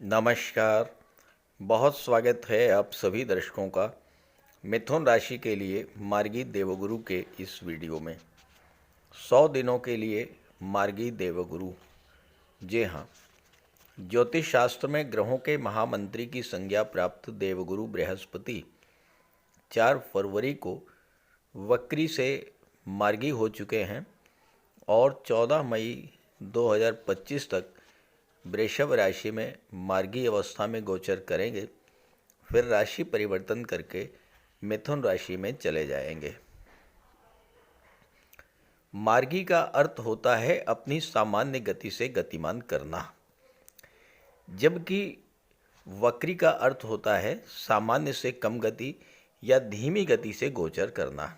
नमस्कार। बहुत स्वागत है आप सभी दर्शकों का मिथुन राशि के लिए मार्गी देवगुरु के इस वीडियो में। 100 दिनों के लिए मार्गी देवगुरु। जी हाँ, ज्योतिष शास्त्र में ग्रहों के महामंत्री की संज्ञा प्राप्त देवगुरु बृहस्पति 4 फरवरी को वक्री से मार्गी हो चुके हैं और 14 मई 2025 तक वृषभ राशि में मार्गी अवस्था में गोचर करेंगे। फिर राशि परिवर्तन करके मिथुन राशि में चले जाएंगे। मार्गी का अर्थ होता है अपनी सामान्य गति से गतिमान करना, जबकि वक्री का अर्थ होता है सामान्य से कम गति या धीमी गति से गोचर करना।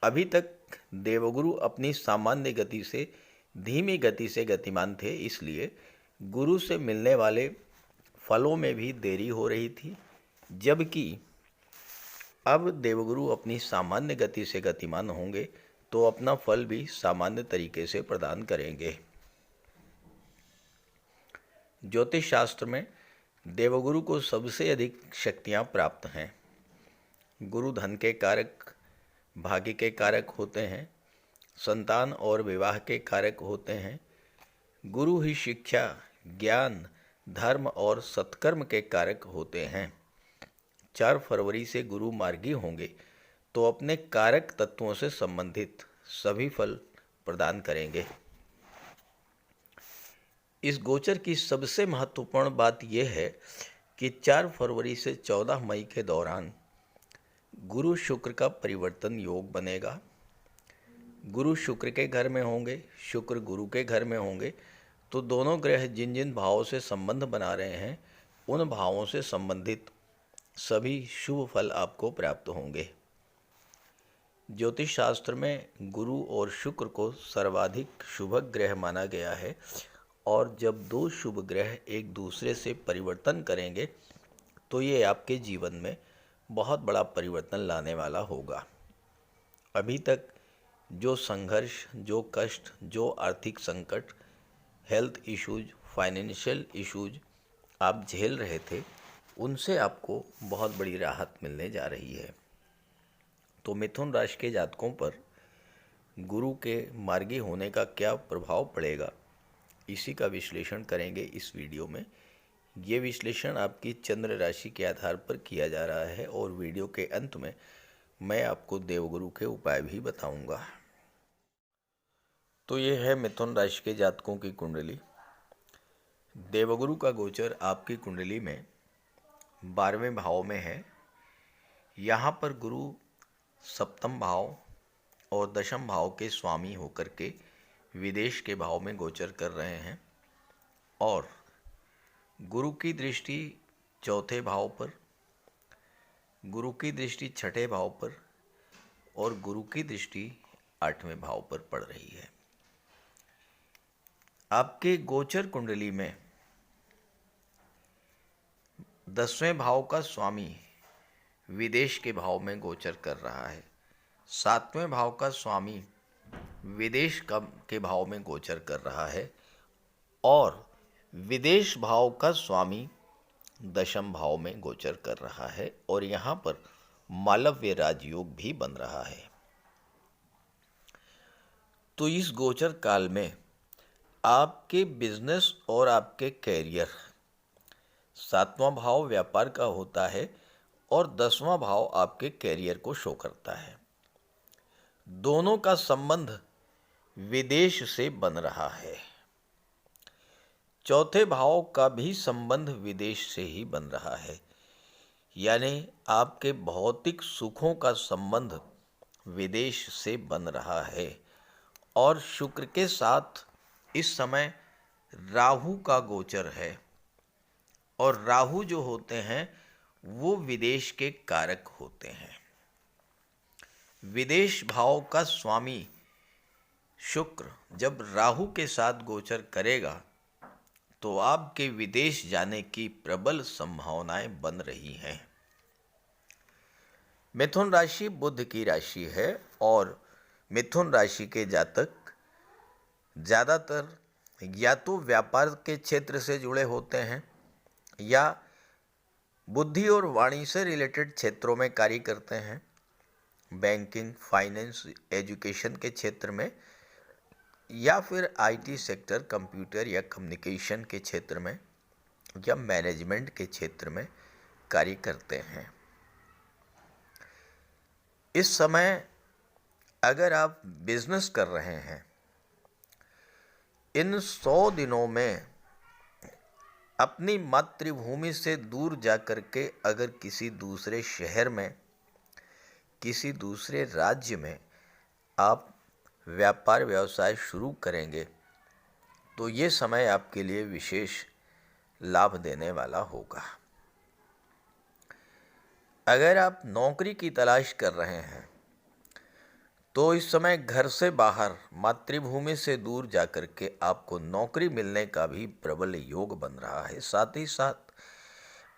अभी तक देवगुरु अपनी सामान्य गति से धीमी गति से गतिमान थे, इसलिए गुरु से मिलने वाले फलों में भी देरी हो रही थी, जबकि अब देवगुरु अपनी सामान्य गति से गतिमान होंगे तो अपना फल भी सामान्य तरीके से प्रदान करेंगे। ज्योतिष शास्त्र में देवगुरु को सबसे अधिक शक्तियां प्राप्त हैं। गुरु धन के कारक, भाग्य के कारक होते हैं, संतान और विवाह के कारक होते हैं। गुरु ही शिक्षा, ज्ञान, धर्म और सत्कर्म के कारक होते हैं। 4 फरवरी से गुरु मार्गी होंगे तो अपने कारक तत्वों से संबंधित सभी फल प्रदान करेंगे। इस गोचर की सबसे महत्वपूर्ण बात यह है कि 4 फरवरी से 14 मई के दौरान गुरु शुक्र का परिवर्तन योग बनेगा। गुरु शुक्र के घर में होंगे, शुक्र गुरु के घर में होंगे, तो दोनों ग्रह जिन जिन भावों से संबंध बना रहे हैं उन भावों से संबंधित सभी शुभ फल आपको प्राप्त होंगे। ज्योतिष शास्त्र में गुरु और शुक्र को सर्वाधिक शुभ ग्रह माना गया है और जब दो शुभ ग्रह एक दूसरे से परिवर्तन करेंगे तो ये आपके जीवन में बहुत बड़ा परिवर्तन लाने वाला होगा। अभी तक जो संघर्ष, जो कष्ट, जो आर्थिक संकट, हेल्थ इश्यूज, फाइनेंशियल इश्यूज आप झेल रहे थे, उनसे आपको बहुत बड़ी राहत मिलने जा रही है। तो मिथुन राशि के जातकों पर गुरु के मार्गी होने का क्या प्रभाव पड़ेगा, इसी का विश्लेषण करेंगे इस वीडियो में। ये विश्लेषण आपकी चंद्र राशि के आधार पर किया जा रहा है और वीडियो के अंत में मैं आपको देवगुरु के उपाय भी बताऊंगा। तो ये है मिथुन राशि के जातकों की कुंडली। देवगुरु का गोचर आपकी कुंडली में 12वें भाव में है। यहाँ पर गुरु सप्तम भाव और दशम भाव के स्वामी होकर के विदेश के भाव में गोचर कर रहे हैं और गुरु की दृष्टि चौथे भाव पर, गुरु की दृष्टि छठे भाव पर और गुरु की दृष्टि 8वें भाव पर पड़ रही है। आपके गोचर कुंडली में 10वें भाव का स्वामी विदेश के भाव में गोचर कर रहा है। 7वें भाव का स्वामी विदेश के भाव में गोचर कर रहा है और विदेश भाव का स्वामी दशम भाव में गोचर कर रहा है और यहाँ पर मालव्य राजयोग भी बन रहा है। तो इस गोचर काल में आपके बिजनेस और आपके कैरियर, 7वां भाव व्यापार का होता है और 10वां भाव आपके कैरियर को शो करता है। दोनों का संबंध विदेश से बन रहा है। चौथे भाव का भी संबंध विदेश से ही बन रहा है, यानी आपके भौतिक सुखों का संबंध विदेश से बन रहा है। और शुक्र के साथ इस समय राहु का गोचर है और राहु जो होते हैं वो विदेश के कारक होते हैं। विदेश भाव का स्वामी शुक्र जब राहु के साथ गोचर करेगा तो आपके विदेश जाने की प्रबल संभावनाएं बन रही हैं। मिथुन राशि बुध की राशि है और मिथुन राशि के जातक ज़्यादातर या तो व्यापार के क्षेत्र से जुड़े होते हैं या बुद्धि और वाणी से रिलेटेड क्षेत्रों में कार्य करते हैं, बैंकिंग, फाइनेंस, एजुकेशन के क्षेत्र में, या फिर आईटी सेक्टर, कंप्यूटर या कम्युनिकेशन के क्षेत्र में, या मैनेजमेंट के क्षेत्र में कार्य करते हैं। इस समय अगर आप बिजनेस कर रहे हैं, इन 100 दिनों में अपनी मातृभूमि से दूर जाकर के अगर किसी दूसरे शहर में, किसी दूसरे राज्य में आप व्यापार व्यवसाय शुरू करेंगे तो ये समय आपके लिए विशेष लाभ देने वाला होगा। अगर आप नौकरी की तलाश कर रहे हैं तो इस समय घर से बाहर, मातृभूमि से दूर जाकर के आपको नौकरी मिलने का भी प्रबल योग बन रहा है। साथ ही साथ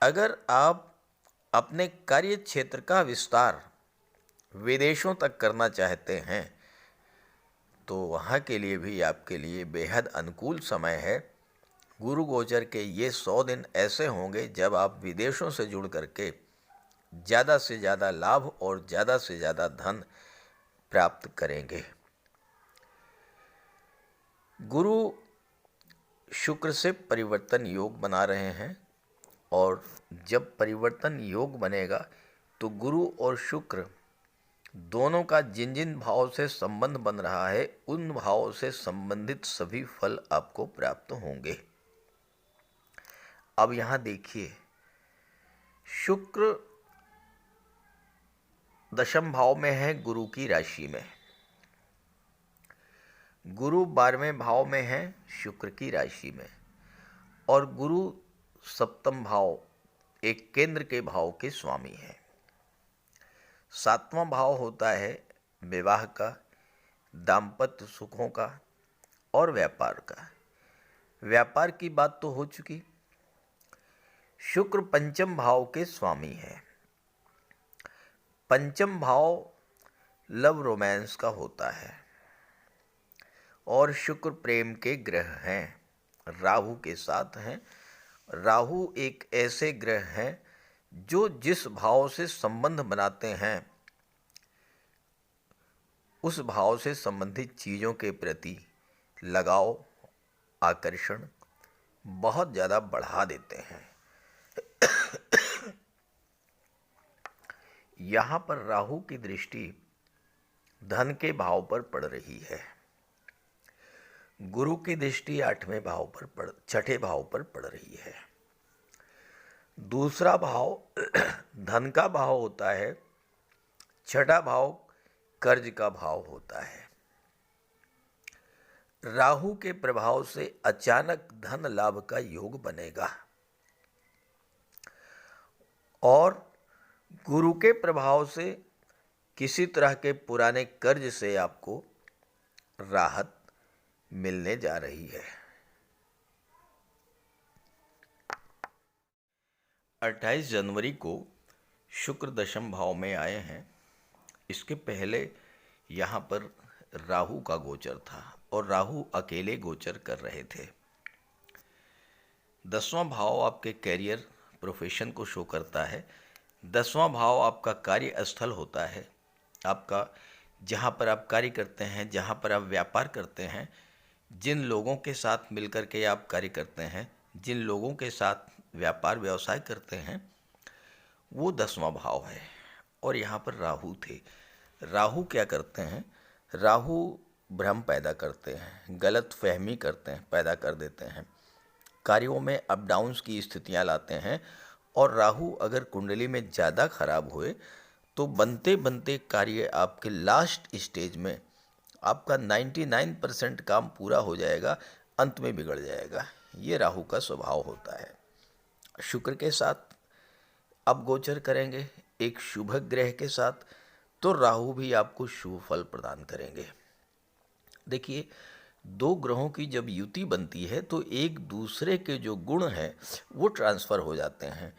अगर आप अपने कार्य क्षेत्र का विस्तार विदेशों तक करना चाहते हैं तो वहाँ के लिए भी आपके लिए बेहद अनुकूल समय है। गुरु गोचर के ये 100 दिन ऐसे होंगे जब आप विदेशों से जुड़ करके ज़्यादा से ज़्यादा लाभ और ज़्यादा से ज़्यादा धन प्राप्त करेंगे। गुरु शुक्र से परिवर्तन योग बना रहे हैं और जब परिवर्तन योग बनेगा तो गुरु और शुक्र दोनों का जिन जिन भाव से संबंध बन रहा है उन भावों से संबंधित सभी फल आपको प्राप्त होंगे। अब यहाँ देखिए, शुक्र दशम भाव में है गुरु की राशि में, गुरु 12वें भाव में है शुक्र की राशि में, और गुरु सप्तम भाव, एक केंद्र के भाव के स्वामी हैं। 7वां भाव होता है विवाह का, दाम्पत्य सुखों का और व्यापार का। व्यापार की बात तो हो चुकी। शुक्र पंचम भाव के स्वामी है। पंचम भाव लव रोमांस का होता है और शुक्र प्रेम के ग्रह हैं, राहु के साथ हैं। राहु एक ऐसे ग्रह हैं जो जिस भाव से संबंध बनाते हैं उस भाव से संबंधित चीज़ों के प्रति लगाव, आकर्षण बहुत ज़्यादा बढ़ा देते हैं। यहाँ पर राहु की दृष्टि धन के भाव पर पड़ रही है। गुरु की दृष्टि 8वें भाव पर, 6ठे भाव पर पड़ रही है। दूसरा भाव धन का भाव होता है, 6ठा भाव कर्ज का भाव होता है। राहु के प्रभाव से अचानक धन लाभ का योग बनेगा और गुरु के प्रभाव से किसी तरह के पुराने कर्ज से आपको राहत मिलने जा रही है। 28 जनवरी को शुक्र दशम भाव में आए हैं। इसके पहले यहाँ पर राहु का गोचर था और राहु अकेले गोचर कर रहे थे। 10वां भाव आपके कैरियर, प्रोफेशन को शो करता है। 10वां भाव आपका कार्य स्थल होता है, आपका जहाँ पर आप कार्य करते हैं, जहाँ पर आप व्यापार करते हैं, जिन लोगों के साथ मिलकर के आप कार्य करते हैं, जिन लोगों के साथ व्यापार व्यवसाय करते हैं, वो 10वां भाव है। और यहाँ पर राहु थे। राहु क्या करते हैं? राहु भ्रम पैदा करते हैं, गलत फहमी करते हैं, पैदा कर देते हैं, कार्यों में अप डाउन्स की स्थितियाँ लाते हैं। और राहु अगर कुंडली में ज़्यादा खराब हुए तो बनते बनते कार्य आपके लास्ट स्टेज में आपका 99% काम पूरा हो जाएगा, अंत में बिगड़ जाएगा। ये राहु का स्वभाव होता है। शुक्र के साथ अब गोचर करेंगे एक शुभ ग्रह के साथ, तो राहु भी आपको शुभ फल प्रदान करेंगे। देखिए, दो ग्रहों की जब युति बनती है तो एक दूसरे के जो गुण हैं वो ट्रांसफ़र हो जाते हैं।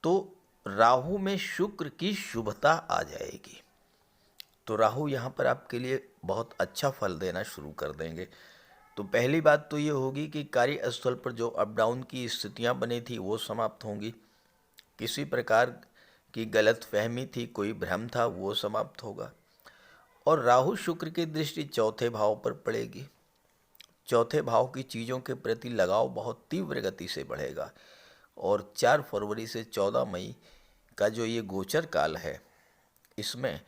तो राहु में शुक्र की शुभता आ जाएगी, तो राहु यहाँ पर आपके लिए बहुत अच्छा फल देना शुरू कर देंगे। तो पहली बात तो ये होगी कि कार्यस्थल पर जो अप डाउन की स्थितियां बनी थी वो समाप्त होंगी। किसी प्रकार की गलत फहमी थी, कोई भ्रम था, वो समाप्त होगा। और राहु शुक्र की दृष्टि चौथे भाव पर पड़ेगी। चौथे भाव की चीज़ों के प्रति लगाव बहुत तीव्र गति से बढ़ेगा। और 4 फरवरी से 14 मई का जो ये गोचर काल है, इसमें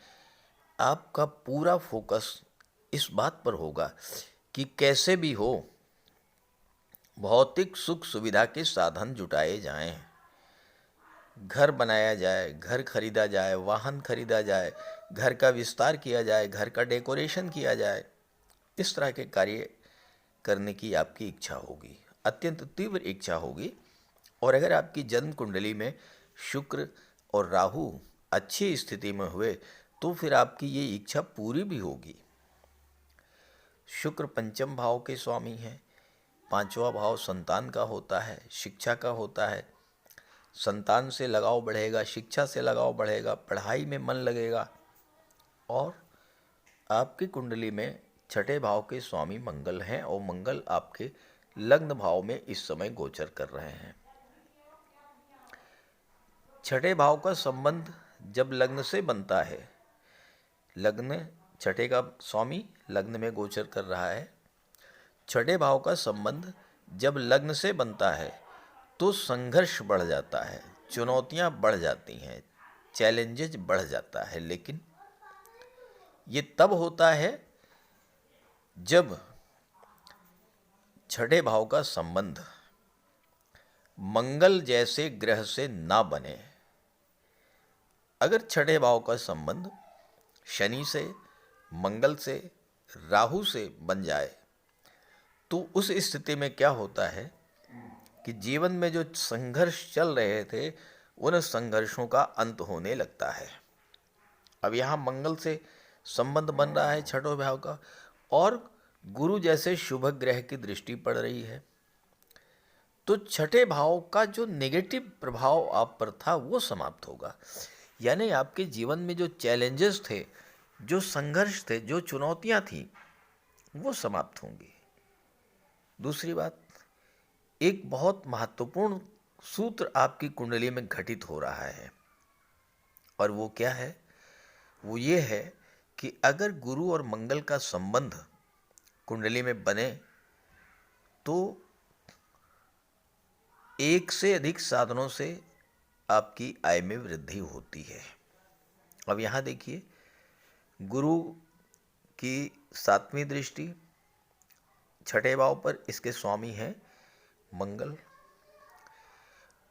आपका पूरा फोकस इस बात पर होगा कि कैसे भी हो भौतिक सुख सुविधा के साधन जुटाए जाएं, घर बनाया जाए, घर खरीदा जाए, वाहन खरीदा जाए, घर का विस्तार किया जाए, घर का डेकोरेशन किया जाए। इस तरह के कार्य करने की आपकी इच्छा होगी, अत्यंत तीव्र इच्छा होगी। और अगर आपकी जन्म कुंडली में शुक्र और राहु अच्छी स्थिति में हुए तो फिर आपकी ये इच्छा पूरी भी होगी। शुक्र पंचम भाव के स्वामी हैं। पांचवा भाव संतान का होता है, शिक्षा का होता है। संतान से लगाव बढ़ेगा, शिक्षा से लगाव बढ़ेगा, पढ़ाई में मन लगेगा। और आपकी कुंडली में छठे भाव के स्वामी मंगल हैं और मंगल आपके लग्न भाव में इस समय गोचर कर रहे हैं। छठे भाव का संबंध जब लग्न से बनता है, लग्न छठे का स्वामी लग्न में गोचर कर रहा है, छठे भाव का संबंध जब लग्न से बनता है तो संघर्ष बढ़ जाता है, चुनौतियां बढ़ जाती हैं, चैलेंजेस बढ़ जाता है। लेकिन ये तब होता है जब छठे भाव का संबंध मंगल जैसे ग्रह से ना बने। अगर छठे भाव का संबंध शनि से, मंगल से, राहु से बन जाए तो उस स्थिति में क्या होता है कि जीवन में जो संघर्ष चल रहे थे उन संघर्षों का अंत होने लगता है। अब यहाँ मंगल से संबंध बन रहा है छठे भाव का और गुरु जैसे शुभ ग्रह की दृष्टि पड़ रही है, तो छठे भाव का जो नेगेटिव प्रभाव आप पर था वो समाप्त होगा। यानी आपके जीवन में जो चैलेंजेस थे, जो संघर्ष थे, जो चुनौतियां थी, वो समाप्त होंगी। दूसरी बात, एक बहुत महत्वपूर्ण सूत्र आपकी कुंडली में घटित हो रहा है और वो क्या है? वो ये है कि अगर गुरु और मंगल का संबंध कुंडली में बने तो एक से अधिक साधनों से आपकी आय में वृद्धि होती है। अब यहाँ देखिए, गुरु की 7वीं दृष्टि छठे भाव पर, इसके स्वामी हैं मंगल।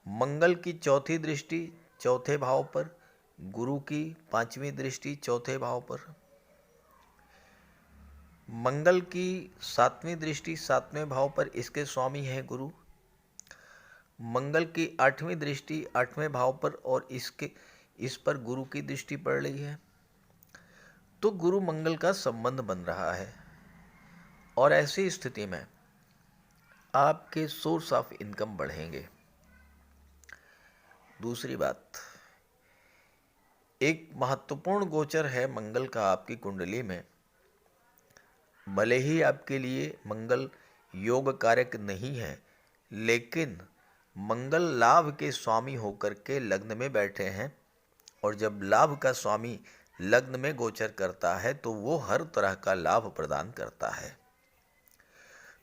मंगल की 4थी दृष्टि चौथे भाव पर, गुरु की 5वीं दृष्टि चौथे भाव पर। मंगल की 7वीं दृष्टि 7वें भाव पर, इसके स्वामी हैं गुरु। मंगल की 8वीं दृष्टि 8वें भाव पर और इस पर गुरु की दृष्टि पड़ रही है। तो गुरु मंगल का संबंध बन रहा है और ऐसी स्थिति में आपके सोर्स ऑफ इनकम बढ़ेंगे। दूसरी बात, एक महत्वपूर्ण गोचर है मंगल का आपकी कुंडली में। भले ही आपके लिए मंगल योग कारक नहीं है, लेकिन मंगल लाभ के स्वामी होकर के लग्न में बैठे हैं और जब लाभ का स्वामी लग्न में गोचर करता है तो वो हर तरह का लाभ प्रदान करता है।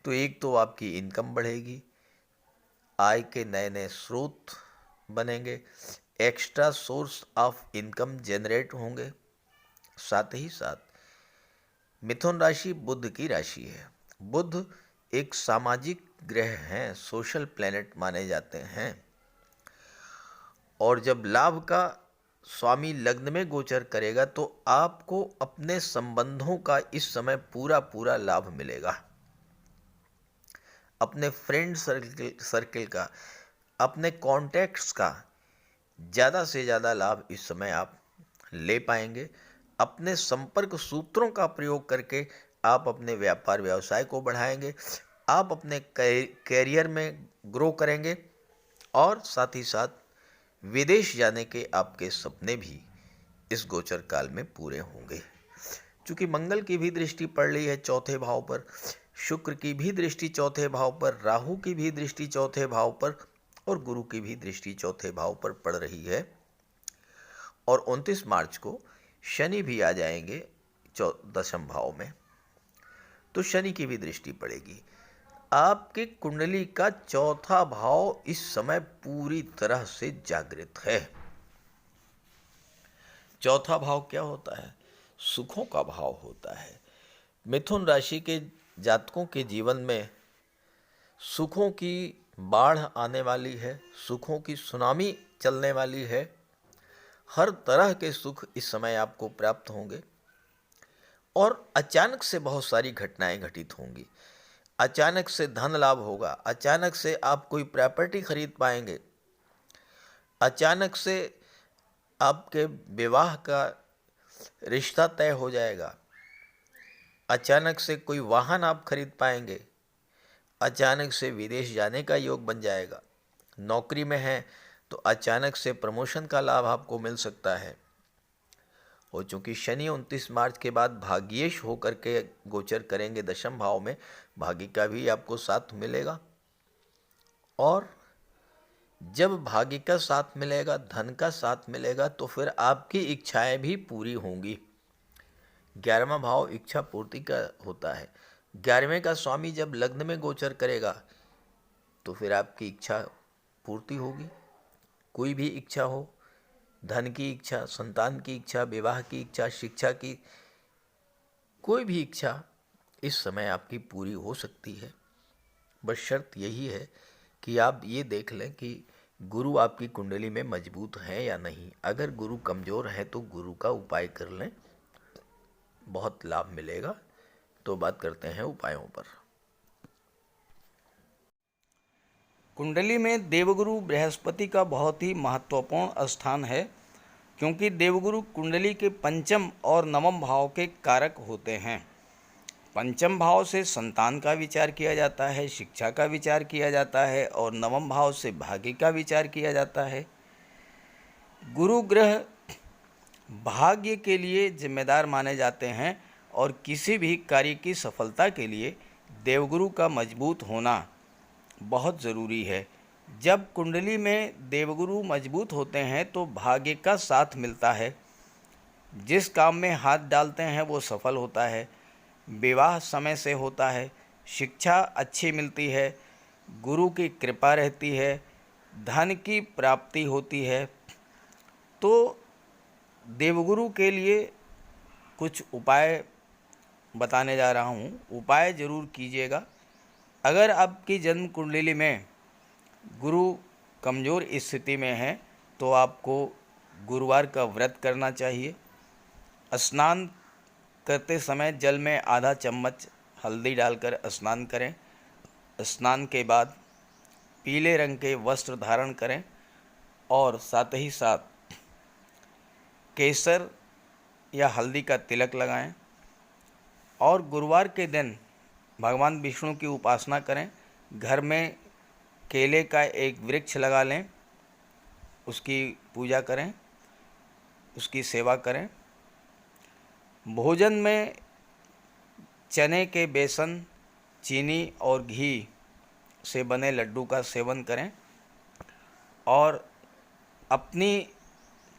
तो एक तो आपकी इनकम बढ़ेगी, आय के नए नए स्रोत बनेंगे, extra source of income generate होंगे। साथ ही साथ मिथुन राशि बुध की राशि है। बुध एक सामाजिक ग्रह हैं, सोशल प्लैनेट माने जाते हैं और जब लाभ का स्वामी लग्न में गोचर करेगा तो आपको अपने संबंधों का इस समय पूरा पूरा लाभ मिलेगा। अपने फ्रेंड सर्किल का, अपने कॉन्टैक्ट्स का ज़्यादा से ज़्यादा लाभ इस समय आप ले पाएंगे। अपने संपर्क सूत्रों का प्रयोग करके आप अपने व्यापार व्यवसाय को बढ़ाएंगे, आप अपने कैरियर में ग्रो करेंगे और साथ ही साथ विदेश जाने के आपके सपने भी इस गोचर काल में पूरे होंगे। चूँकि मंगल की भी दृष्टि पड़ रही है चौथे भाव पर, शुक्र की भी दृष्टि चौथे भाव पर, राहु की भी दृष्टि चौथे भाव पर और गुरु की भी दृष्टि चौथे भाव पर पड़ रही है। और 29 मार्च को शनि भी आ जाएंगे दशम भाव में, तो शनि की भी दृष्टि पड़ेगी। आपकी कुंडली का चौथा भाव इस समय पूरी तरह से जागृत है। चौथा भाव क्या होता है? सुखों का भाव होता है। मिथुन राशि के जातकों के जीवन में सुखों की बाढ़ आने वाली है, सुखों की सुनामी चलने वाली है। हर तरह के सुख इस समय आपको प्राप्त होंगे और अचानक से बहुत सारी घटनाएं घटित होंगी। अचानक से धन लाभ होगा, अचानक से आप कोई प्रॉपर्टी खरीद पाएंगे, अचानक से आपके विवाह का रिश्ता तय हो जाएगा, अचानक से कोई वाहन आप खरीद पाएंगे, अचानक से विदेश जाने का योग बन जाएगा। नौकरी में हैं तो अचानक से प्रमोशन का लाभ आपको मिल सकता है। और चूंकि शनि 29 मार्च के बाद भाग्येश होकर के गोचर करेंगे दशम भाव में, भाग्य का भी आपको साथ मिलेगा। और जब भाग्य का साथ मिलेगा, धन का साथ मिलेगा, तो फिर आपकी इच्छाएं भी पूरी होंगी। 11वां भाव इच्छा पूर्ति का होता है। 11वें का स्वामी जब लग्न में गोचर करेगा तो फिर आपकी इच्छा पूर्ति होगी। कोई भी इच्छा हो, धन की इच्छा, संतान की इच्छा, विवाह की इच्छा, शिक्षा की, कोई भी इच्छा इस समय आपकी पूरी हो सकती है। बस शर्त यही है कि आप ये देख लें कि गुरु आपकी कुंडली में मजबूत है या नहीं। अगर गुरु कमज़ोर है तो गुरु का उपाय कर लें, बहुत लाभ मिलेगा। तो बात करते हैं उपायों पर। कुंडली में देवगुरु बृहस्पति का बहुत ही महत्वपूर्ण स्थान है, क्योंकि देवगुरु कुंडली के पंचम और नवम भाव के कारक होते हैं। पंचम भाव से संतान का विचार किया जाता है, शिक्षा का विचार किया जाता है, और नवम भाव से भाग्य का विचार किया जाता है। गुरु ग्रह भाग्य के लिए जिम्मेदार माने जाते हैं और किसी भी कार्य की सफलता के लिए देवगुरु का मजबूत होना बहुत ज़रूरी है। जब कुंडली में देवगुरु मजबूत होते हैं तो भाग्य का साथ मिलता है, जिस काम में हाथ डालते हैं वो सफल होता है, विवाह समय से होता है, शिक्षा अच्छी मिलती है, गुरु की कृपा रहती है, धन की प्राप्ति होती है। तो देवगुरु के लिए कुछ उपाय बताने जा रहा हूँ, उपाय ज़रूर कीजिएगा। अगर आपकी जन्म कुंडली में गुरु कमज़ोर स्थिति में है तो आपको गुरुवार का व्रत करना चाहिए। स्नान करते समय जल में आधा चम्मच हल्दी डालकर स्नान करें। स्नान के बाद पीले रंग के वस्त्र धारण करें और साथ ही साथ केसर या हल्दी का तिलक लगाएं। और गुरुवार के दिन भगवान विष्णु की उपासना करें। घर में केले का एक वृक्ष लगा लें, उसकी पूजा करें, उसकी सेवा करें। भोजन में चने के बेसन, चीनी और घी से बने लड्डू का सेवन करें और अपनी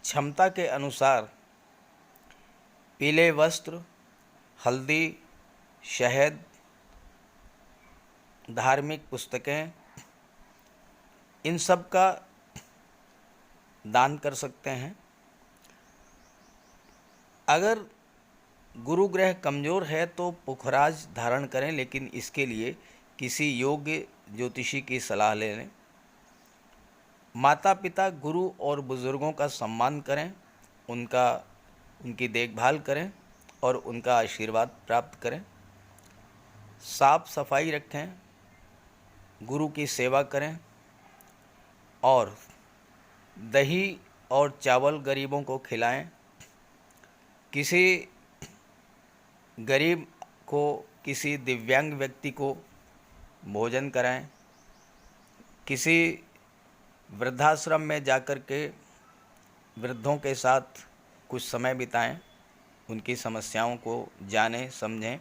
क्षमता के अनुसार पीले वस्त्र, हल्दी, शहद, धार्मिक पुस्तकें, इन सब का दान कर सकते हैं। अगर गुरु ग्रह कमज़ोर है तो पुखराज धारण करें, लेकिन इसके लिए किसी योग्य ज्योतिषी की सलाह ले लें। माता पिता, गुरु और बुज़ुर्गों का सम्मान करें, उनकी देखभाल करें और उनका आशीर्वाद प्राप्त करें। साफ सफाई रखें, गुरु की सेवा करें और दही और चावल गरीबों को खिलाएं। किसी गरीब को, किसी दिव्यांग व्यक्ति को भोजन कराएं। किसी वृद्धाश्रम में जाकर के वृद्धों के साथ कुछ समय बिताएं, उनकी समस्याओं को जानें समझें।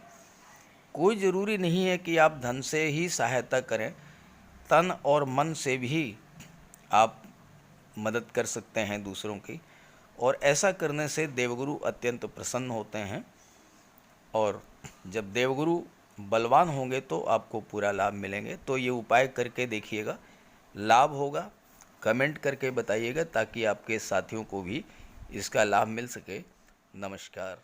कोई ज़रूरी नहीं है कि आप धन से ही सहायता करें, तन और मन से भी आप मदद कर सकते हैं दूसरों की, और ऐसा करने से देवगुरु अत्यंत प्रसन्न होते हैं। और जब देवगुरु बलवान होंगे तो आपको पूरा लाभ मिलेंगे। तो ये उपाय करके देखिएगा, लाभ होगा। कमेंट करके बताइएगा ताकि आपके साथियों को भी इसका लाभ मिल सके। नमस्कार।